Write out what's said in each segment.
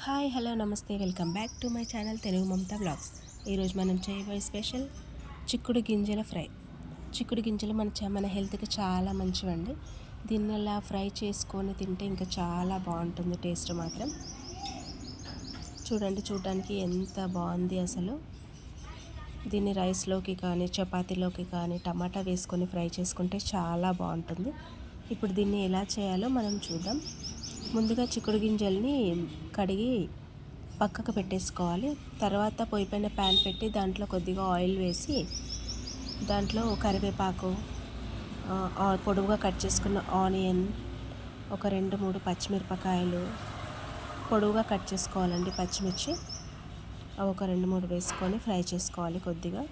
Hi hello నమస్తే welcome back to my channel Telugu Mamatha blogs. ఈరోజు మనం చేయబోయే స్పెషల్ చిక్కుడు గింజల ఫ్రై. చిక్కుడు గింజలు మన హెల్త్కి చాలా మంచివండి. దీన్ని అలా ఫ్రై చేసుకొని తింటే ఇంకా చాలా బాగుంటుంది. టేస్ట్ మాత్రం చూడడానికి ఎంత బాగుంది అసలు. దీన్ని రైస్లోకి కానీ చపాతీలోకి కానీ టమాటా వేసుకొని ఫ్రై చేసుకుంటే చాలా బాగుంటుంది. ఇప్పుడు దీన్ని ఎలా చేయాలో మనం చూద్దాం. ముందుగా చిక్కుడు గింజల్ని కడిగి పక్కకు పెట్టేసుకోవాలి. తర్వాత పొయ్యి పైన ప్యాన్ పెట్టి దాంట్లో కొద్దిగా ఆయిల్ వేసి దాంట్లో కరివేపాకు, పొడవుగా కట్ చేసుకున్న ఆనియన్, ఒక 2-3 పచ్చిమిరపకాయలు పొడవుగా కట్ చేసుకోవాలండి. పచ్చిమిర్చి అవి ఒక 2-3 వేసుకొని ఫ్రై చేసుకోవాలి. కొద్దిగా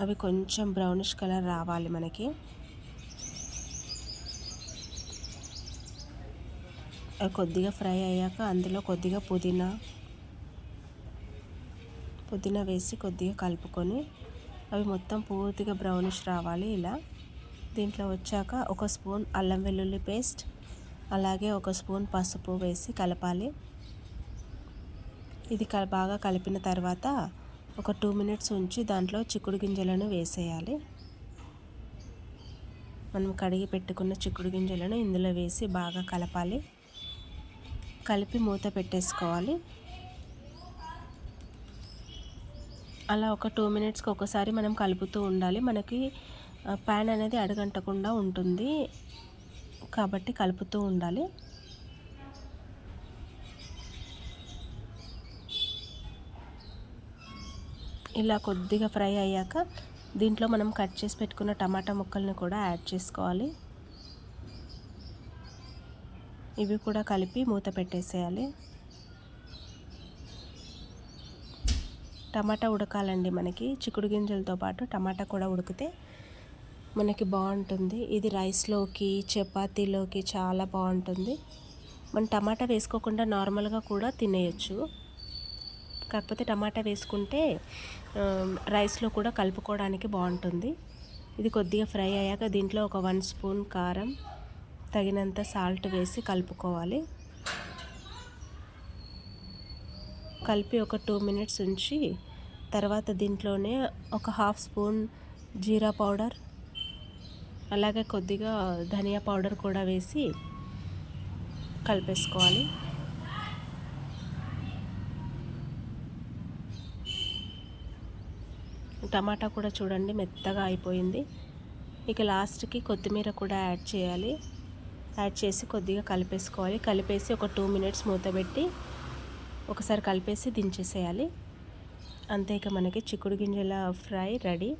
అవి కొంచెం బ్రౌనిష్ కలర్ రావాలి మనకి. కొద్దిగా ఫ్రై అయ్యాక అందులో కొద్దిగా పుదీనా వేసి కొద్దిగా కలుపుకొని అవి మొత్తం పూర్తిగా బ్రౌనిష్ రావాలి. ఇలా దీంట్లో వచ్చాక ఒక స్పూన్ అల్లం వెల్లుల్లి పేస్ట్, అలాగే ఒక స్పూన్ పసుపు వేసి కలపాలి. ఇది బాగా కలిపిన తర్వాత ఒక 2 మినిట్స్ ఉంచి దాంట్లో చిక్కుడు గింజలను వేసేయాలి. మనం కడిగి పెట్టుకున్న చిక్కుడు గింజలను ఇందులో వేసి బాగా కలపాలి. కలిపి మూత పెట్టేసుకోవాలి. అలా ఒక 2 మినిట్స్కి ఒకసారి మనం కలుపుతూ ఉండాలి. మనకి ప్యాన్ అనేది అడుగంటకుండా ఉంటుంది కాబట్టి కలుపుతూ ఉండాలి. ఇలా కొద్దిగా ఫ్రై అయ్యాక దీంట్లో మనం కట్ చేసి పెట్టుకున్న టమాటా ముక్కల్ని కూడా యాడ్ చేసుకోవాలి. ఇవి కూడా కలిపి మూత పెట్టేసేయాలి. టమాటా ఉడకాలండి. మనకి చిక్కుడు గింజలతో పాటు టమాటా కూడా ఉడికితే మనకి బాగుంటుంది. ఇది రైస్లోకి చపాతీలోకి చాలా బాగుంటుంది. మనం టమాటా వేసుకోకుండా నార్మల్గా కూడా తినేయచ్చు. కాకపోతే టమాటా వేసుకుంటే రైస్లో కూడా కలుపుకోవడానికి బాగుంటుంది. ఇది కొద్దిగా ఫ్రై అయ్యాక దీంట్లో ఒక 1 స్పూన్ కారం, తగినంత సాల్ట్ వేసి కలుపుకోవాలి. కలిపి ఒక 2 మినిట్స్ ఉంచి తర్వాత దీంట్లోనే ఒక 1/2 స్పూన్ జీరా పౌడర్, అలాగే కొద్దిగా ధనియా పౌడర్ కూడా వేసి కలిపేసుకోవాలి. టమాటా కూడా చూడండి మెత్తగా అయిపోయింది. ఇక లాస్ట్కి కొత్తిమీర కూడా యాడ్ చేయాలి. యాడ్ చేసి కొద్దిగా కలిపేసుకోవాలి. కలిపేసి ఒక 2 మినిట్స్ మూత పెట్టి ఒకసారి కలిపేసి దించేసేయాలి. అంతే, ఇక మనకి చిక్కుడు గింజల ఫ్రై రెడీ.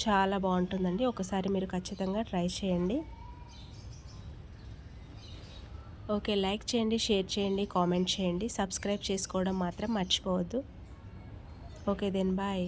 చాలా బాగుంటుందండి. ఒకసారి మీరు ఖచ్చితంగా ట్రై చేయండి. ఓకే, లైక్ చేయండి, షేర్ చేయండి, కామెంట్ చేయండి, సబ్స్క్రైబ్ చేసుకోవడం మాత్రం మర్చిపోవద్దు. Okay then bye.